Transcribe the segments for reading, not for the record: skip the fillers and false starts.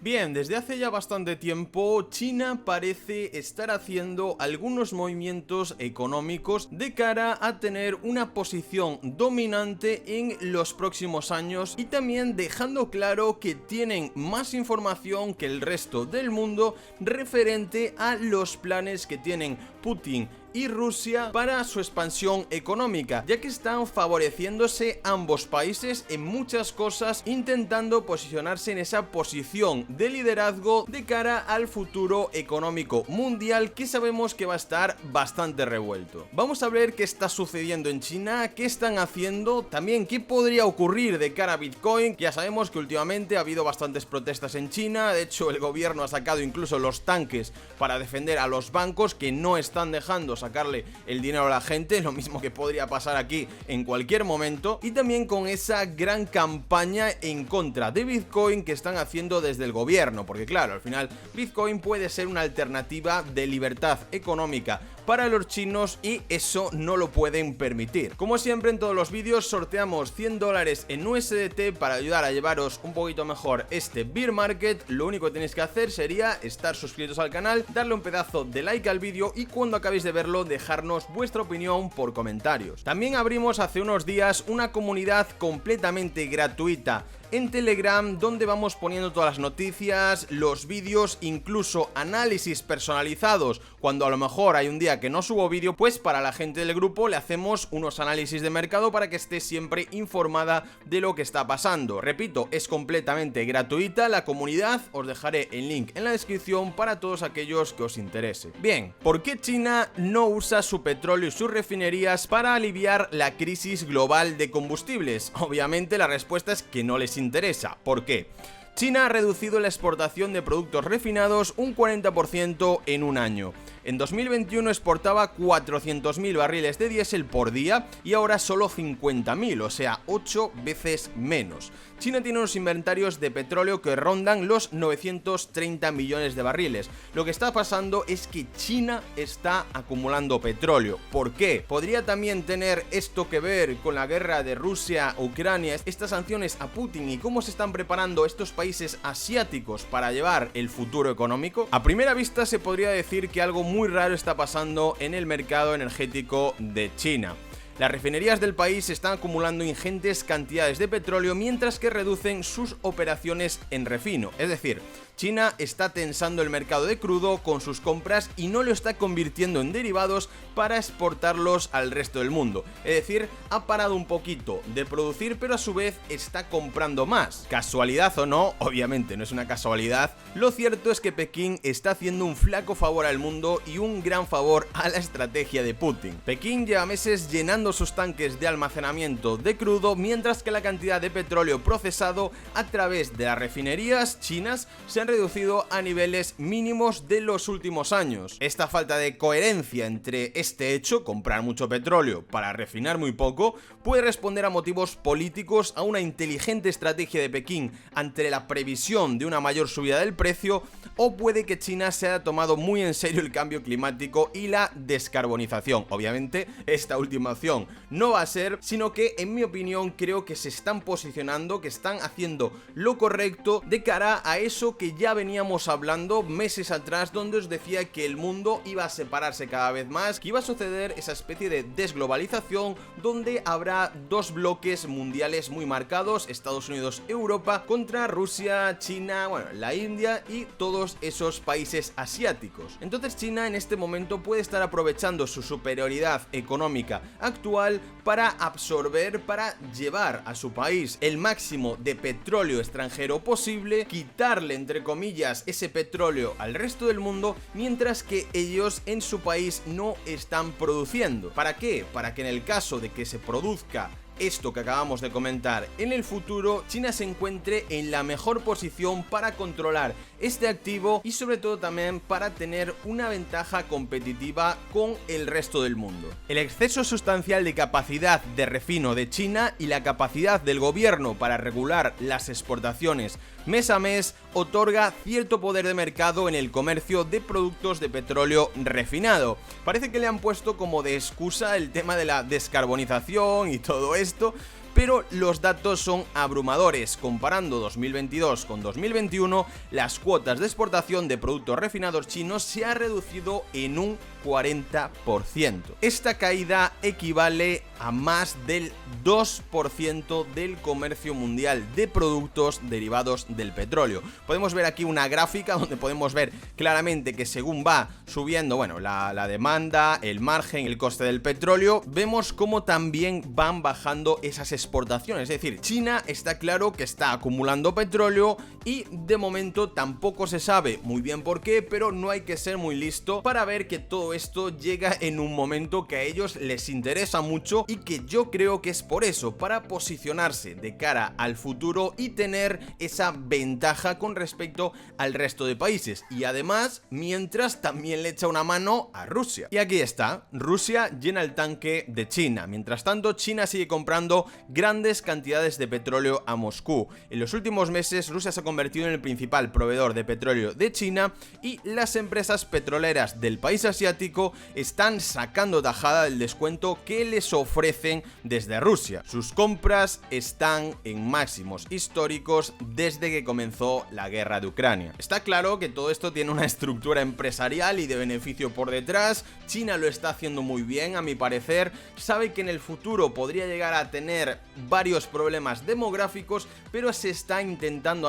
Bien, desde hace ya bastante tiempo, China parece estar haciendo algunos movimientos económicos de cara a tener una posición dominante en los próximos años y también dejando claro que tienen más información que el resto del mundo referente a los planes que tienen Putin y Rusia para su expansión económica, ya que están favoreciéndose ambos países en muchas cosas, intentando posicionarse en esa posición de liderazgo de cara al futuro económico mundial, que sabemos que va a estar bastante revuelto. Vamos a ver qué está sucediendo en China, qué están haciendo, también qué podría ocurrir de cara a Bitcoin. Ya sabemos que últimamente ha habido bastantes protestas en China, de hecho el gobierno ha sacado incluso los tanques para defender a los bancos que no están dejando sacarle el dinero a la gente, lo mismo que podría pasar aquí en cualquier momento, y también con esa gran campaña en contra de Bitcoin que están haciendo desde el gobierno, porque claro, al final Bitcoin puede ser una alternativa de libertad económica para los chinos y eso no lo pueden permitir. Como siempre en todos los vídeos sorteamos $100 en USDT para ayudar a llevaros un poquito mejor este bear market. Lo único que tenéis que hacer sería estar suscritos al canal, darle un pedazo de like al vídeo y cuando acabéis de verlo dejarnos vuestra opinión por comentarios. También abrimos hace unos días una comunidad completamente gratuita en Telegram, donde vamos poniendo todas las noticias, los vídeos, incluso análisis personalizados. Cuando a lo mejor hay un día que no subo vídeo, pues para la gente del grupo le hacemos unos análisis de mercado para que esté siempre informada de lo que está pasando. Repito, es completamente gratuita la comunidad, os dejaré el link en la descripción para todos aquellos que os interese. Bien, ¿por qué China no usa su petróleo y sus refinerías para aliviar la crisis global de combustibles? Obviamente la respuesta es que no les interesa. ¿Por qué? China ha reducido la exportación de productos refinados un 40% en un año. En 2021 exportaba 400.000 barriles de diésel por día y ahora solo 50.000, o sea, 8 veces menos. China tiene unos inventarios de petróleo que rondan los 930 millones de barriles. Lo que está pasando es que China está acumulando petróleo. ¿Por qué? ¿Podría también tener esto que ver con la guerra de Rusia-Ucrania, estas sanciones a Putin y cómo se están preparando estos países asiáticos para llevar el futuro económico? A primera vista se podría decir que algo muy raro está pasando en el mercado energético de China. Las refinerías del país están acumulando ingentes cantidades de petróleo mientras que reducen sus operaciones en refino. Es decir, China está tensando el mercado de crudo con sus compras y no lo está convirtiendo en derivados para exportarlos al resto del mundo. Es decir, ha parado un poquito de producir, pero a su vez está comprando más. ¿Casualidad o no? Obviamente no es una casualidad. Lo cierto es que Pekín está haciendo un flaco favor al mundo y un gran favor a la estrategia de Putin. Pekín lleva meses llenando sus tanques de almacenamiento de crudo, mientras que la cantidad de petróleo procesado a través de las refinerías chinas se han reducido a niveles mínimos de los últimos años. Esta falta de coherencia entre este hecho, comprar mucho petróleo para refinar muy poco, puede responder a motivos políticos, a una inteligente estrategia de Pekín ante la previsión de una mayor subida del precio, o puede que China se haya tomado muy en serio el cambio climático y la descarbonización. Obviamente esta última opción no va a ser, sino que en mi opinión creo que se están posicionando, que están haciendo lo correcto de cara a eso que ya veníamos hablando meses atrás, donde os decía que el mundo iba a separarse cada vez más, que iba a suceder esa especie de desglobalización donde habrá dos bloques mundiales muy marcados, Estados Unidos, Europa, contra Rusia, China, bueno, la India y todos esos países asiáticos. Entonces China en este momento puede estar aprovechando su superioridad económica actual para absorber, para llevar a su país el máximo de petróleo extranjero posible, quitarle entre comillas ese petróleo al resto del mundo, mientras que ellos en su país no están produciendo. ¿Para qué? Para que en el caso de que se produzca esto que acabamos de comentar en el futuro, China se encuentre en la mejor posición para controlar este activo y sobre todo también para tener una ventaja competitiva con el resto del mundo. El exceso sustancial de capacidad de refino de China y la capacidad del gobierno para regular las exportaciones mes a mes otorga cierto poder de mercado en el comercio de productos de petróleo refinado. Parece que le han puesto como de excusa el tema de la descarbonización y todo esto, pero los datos son abrumadores. Comparando 2022 con 2021, las cuotas de exportación de productos refinados chinos se ha reducido en un 40%. Esta caída equivale a más del 2% del comercio mundial de productos derivados del petróleo. Podemos ver aquí una gráfica donde podemos ver claramente que según va subiendo, bueno, la demanda, el margen, el coste del petróleo, vemos cómo también van bajando esas exportaciones. Es decir, China está claro que está acumulando petróleo y de momento tampoco se sabe muy bien por qué, pero no hay que ser muy listo para ver que todo esto llega en un momento que a ellos les interesa mucho y que yo creo que es por eso, para posicionarse de cara al futuro y tener esa ventaja con respecto al resto de países. Y además, mientras también le echa una mano a Rusia. Y aquí está, Rusia llena el tanque de China. Mientras tanto, China sigue comprando grandes cantidades de petróleo a Moscú. En los últimos meses, Rusia se ha convertido en el principal proveedor de petróleo de China y las empresas petroleras del país asiático están sacando tajada del descuento que les ofrecen desde Rusia. Sus compras están en máximos históricos desde que comenzó la guerra de Ucrania. Está claro que todo esto tiene una estructura empresarial y de beneficio por detrás. China lo está haciendo muy bien, a mi parecer. Sabe que en el futuro podría llegar a tener varios problemas demográficos, pero se está intentando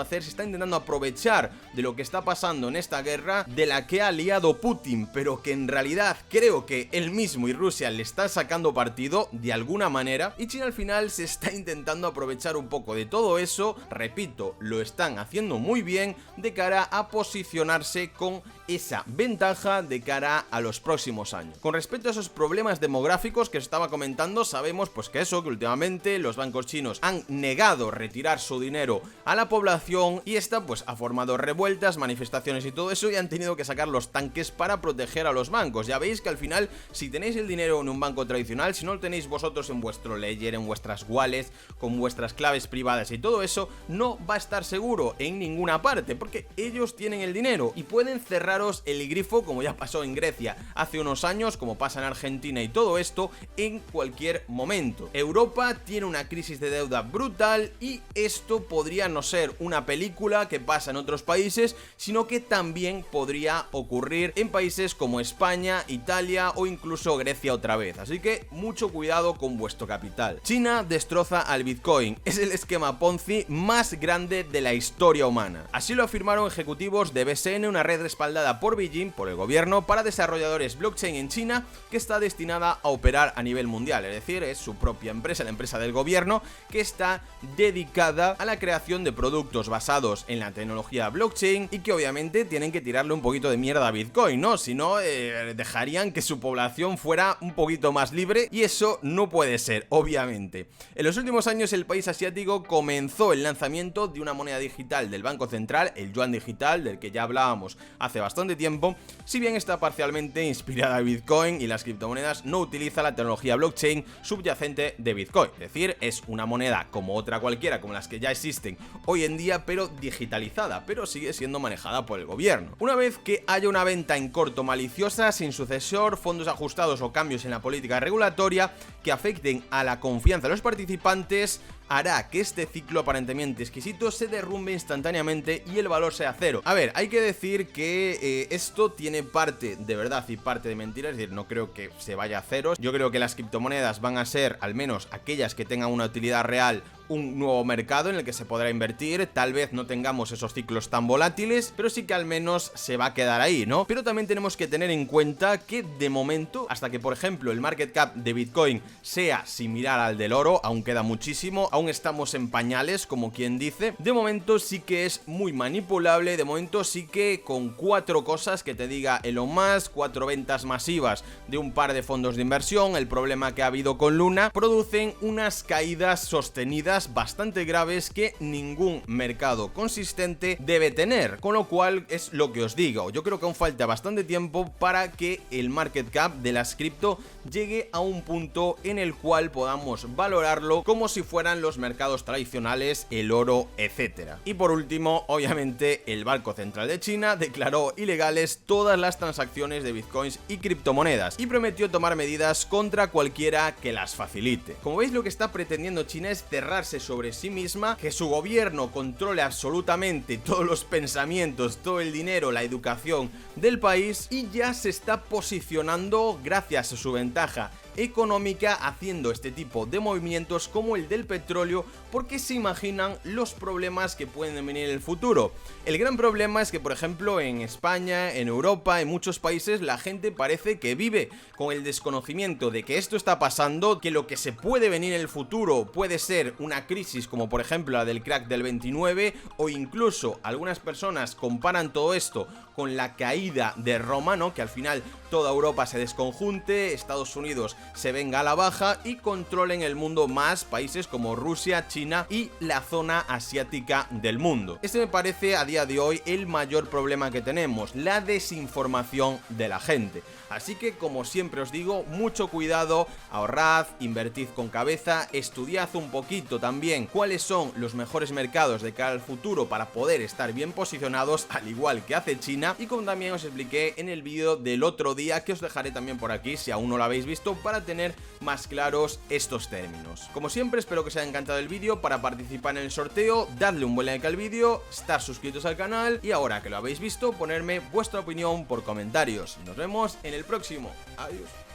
aprovechar de lo que está pasando en esta guerra, de la que ha liado Putin, pero que en realidad creo que él mismo y Rusia le están sacando partido de alguna manera, y China al final se está intentando aprovechar un poco de todo eso. Repito, lo están haciendo muy bien de cara a posicionarse con esa ventaja de cara a los próximos años. Con respecto a esos problemas demográficos que os estaba comentando, sabemos pues que últimamente los bancos chinos han negado retirar su dinero a la población y esta pues ha formado revueltas, manifestaciones y todo eso, y han tenido que sacar los tanques para proteger a los bancos. Ya veis que al final, si tenéis el dinero en un banco tradicional, si no lo tenéis vosotros en vuestro ledger, en vuestras wallets, con vuestras claves privadas y todo eso, no va a estar seguro en ninguna parte, porque ellos tienen el dinero y pueden cerraros el grifo, como ya pasó en Grecia hace unos años, como pasa en Argentina y todo esto, en cualquier momento. Europa tiene una crisis de deuda brutal y esto podría no ser una película que pasa en otros países, sino que también podría ocurrir en países como España, Italia o incluso Grecia otra vez. Así que mucho cuidado con vuestro capital. China destroza al Bitcoin. Es el esquema Ponzi más grande de la historia humana. Así lo afirmaron ejecutivos de BSN, una red respaldada por Beijing, por el gobierno, para desarrolladores blockchain en China, que está destinada a operar a nivel mundial. Es decir, es su propia empresa, la empresa del gobierno, que está dedicada a la creación de productos basados en la tecnología blockchain y que obviamente tienen que tirarle un poquito de mierda a Bitcoin, ¿no? Si no, dejarían que su población fuera un poquito más libre y eso no puede ser, obviamente. En los últimos años el país asiático comenzó el lanzamiento de una moneda digital del Banco Central, el yuan digital, del que ya hablábamos hace bastante tiempo. Si bien está parcialmente inspirada en Bitcoin y las criptomonedas, no utiliza la tecnología blockchain subyacente de Bitcoin. Es decir, es una moneda como otra cualquiera, como las que ya existen hoy en día, pero digitalizada, pero sigue siendo manejada por el gobierno. Una vez que haya una venta en corto maliciosa, sin sucesor, fondos ajustados o cambios en la política regulatoria que afecten a la confianza de los participantes, hará que este ciclo aparentemente exquisito se derrumbe instantáneamente y el valor sea cero. A ver, hay que decir que esto tiene parte de verdad y parte de mentira, es decir, no creo que se vaya a ceros. Yo creo que las criptomonedas van a ser, al menos aquellas que tengan una utilidad real, un nuevo mercado en el que se podrá invertir. Tal vez no tengamos esos ciclos tan volátiles, pero sí que al menos se va a quedar ahí, ¿no? Pero también tenemos que tener en cuenta que de momento, hasta que por ejemplo el market cap de Bitcoin sea similar al del oro, aún queda muchísimo, aún estamos en pañales, como quien dice. De momento sí que es muy manipulable, de momento sí que con 4 cosas que te diga Elon Musk, 4 ventas masivas de un par de fondos de inversión, el problema que ha habido con Luna, producen unas caídas sostenidas criptomonedas bastante graves que ningún mercado consistente debe tener, con lo cual es lo que os digo, yo creo que aún falta bastante tiempo para que el market cap de las cripto llegue a un punto en el cual podamos valorarlo como si fueran los mercados tradicionales, el oro, etcétera. Y por último, obviamente, el Banco Central de China declaró ilegales todas las transacciones de bitcoins y criptomonedas y prometió tomar medidas contra cualquiera que las facilite. Como veis, lo que está pretendiendo China es cerrarse sobre sí misma, que su gobierno controle absolutamente todos los pensamientos, todo el dinero, la educación del país, y ya se está posicionando gracias a su ventaja económica haciendo este tipo de movimientos como el del petróleo, porque se imaginan los problemas que pueden venir en el futuro. El gran problema es que, por ejemplo, en España, en Europa, en muchos países, la gente parece que vive con el desconocimiento de que esto está pasando, que lo que se puede venir en el futuro puede ser una crisis como por ejemplo la del crack del 29, o incluso algunas personas comparan todo esto con la caída de Roma, ¿no? Que al final toda Europa se desconjunte, Estados Unidos se venga a la baja y controlen el mundo más países como Rusia, China y la zona asiática del mundo. Este me parece a día de hoy el mayor problema que tenemos, la desinformación de la gente. Así que, como siempre os digo, mucho cuidado, ahorrad, invertid con cabeza, estudiad un poquito también cuáles son los mejores mercados de cara al futuro para poder estar bien posicionados, al igual que hace China, y como también os expliqué en el vídeo del otro día, que os dejaré también por aquí si aún no lo habéis visto, para tener más claros estos términos. Como siempre, espero que os haya encantado el vídeo. Para participar en el sorteo, dadle un buen like al vídeo, estar suscritos al canal y ahora que lo habéis visto, ponerme vuestra opinión por comentarios. Nos vemos en el próximo. Adiós.